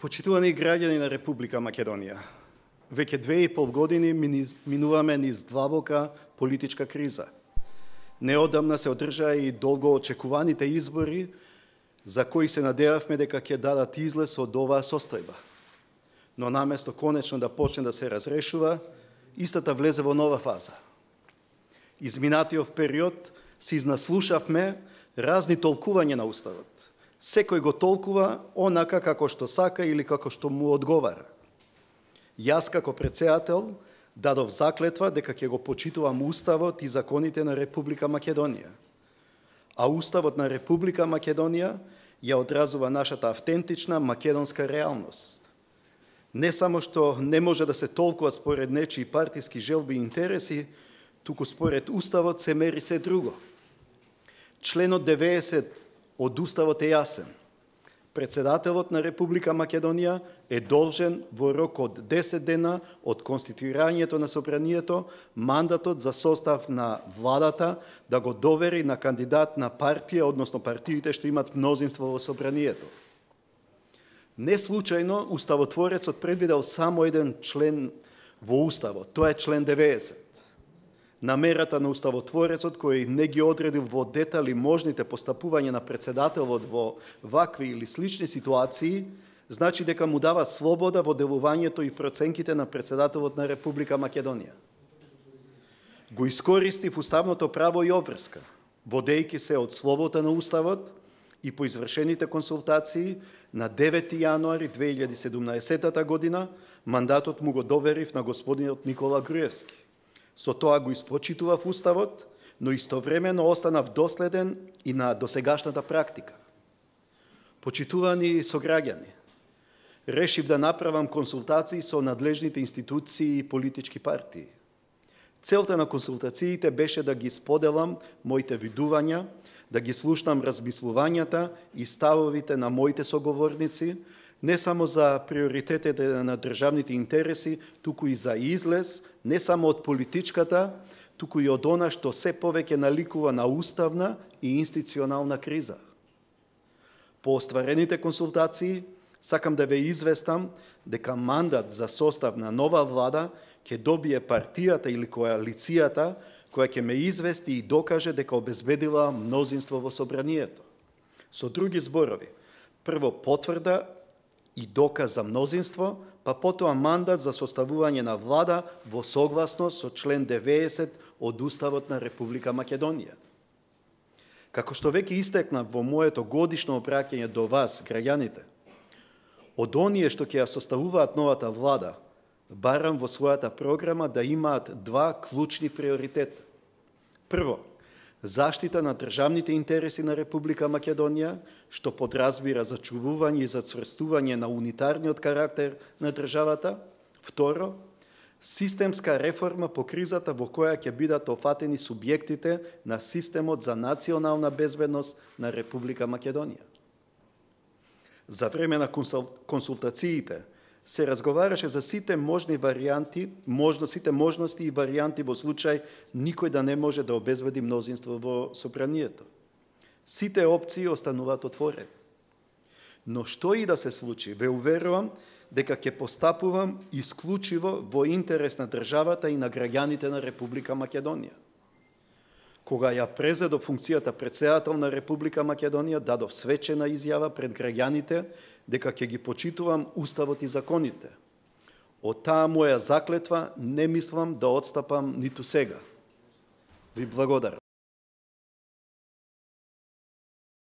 Почитувани граѓани на Република Македонија, веќе 2,5 години минуваме низ длабока политичка криза. Неодамна се одржаа и долго очекуваните избори, за кои се надевавме дека ќе дадат излез од оваа состојба. Но наместо конечно да почне да се разрешува, истата влезе во нова фаза. Изминатиот период се изнаслушавме разни толкувања на Уставот. Секој го толкува онака како што сака или како што му одговара. Јас како председател дадов заклетва дека ќе го почитувам Уставот и законите на Република Македонија. А Уставот на Република Македонија ја одразува нашата автентична македонска реалност. Не само што не може да се толкува според нечии партиски желби и интереси, туку според Уставот се мери се друго. Членот 90 од Уставот е јасен. Председателот на Република Македонија е должен во рок од 10 дена од конституирањето на собранието мандатот за состав на владата да го довери на кандидат на партија, односно партиите што имат мнозинство во собранието. Не случајно уставотворецот предвидел само еден член во Уставот, тоа е член 90. Намерата на уставотворецот, кој не ги одредил во детали можните постапувања на председателот во вакви или слични ситуации, значи дека му дава слобода во делувањето и проценките на председателот на Република Македонија. Го искористи в уставното право и обврска, водејќи се од словото на Уставот и по извршените консултации на 9 јануари 2017 година мандатот му го доверив на господинот Никола Груевски. Со тоа го испочитував Уставот, но истовремено останав доследен и на досегашната практика. Почитувани сограѓани, решив да направам консултации со надлежните институции и политички партии. Целта на консултациите беше да ги споделам моите видувања, да ги слушнам размислувањата и ставовите на моите соговорници, не само за приоритетите на државните интереси, туку и за излез, не само од политичката, туку и од она што се повеќе наликува на уставна и институционална криза. По остварените консултации, сакам да ве известам дека мандат за состав на нова влада ќе добие партијата или коалицијата која ќе ме извести и докаже дека обезбедила мнозинство во собранието. Со други зборови, прво потврда и доказ за мнозинство, па потоа мандат за составување на влада во согласност со член 90 од Уставот на Република Македонија. Како што веќе истекнав во моето годишно обраќање до вас, граѓаните, од оние што ќе ја составуваат новата влада, барам во својата програма да имаат два клучни приоритета. Прво, заштита на државните интереси на Република Македонија, што подразбира зачувување и зацврстување на унитарниот карактер на државата. Второ, системска реформа по кризата во која ќе бидат офатени субјектите на системот за национална безбедност на Република Македонија. За време на консултациите се разговараше за сите можни варијанти, сите можности и варијанти во случај никој да не може да обезбеди мнозинство во собранието. Сите опции остануваат отворени. Но што и да се случи, ве уверувам дека ќе постапувам исклучиво во интерес на државата и на граѓаните на Република Македонија. Кога ја презедов функцијата председател на Република Македонија, дадов свечена изјава пред граѓаните дека ќе ги почитувам Уставот и законите. Од таа моја заклетва не мислам да одстапам ниту сега. Ви благодарам.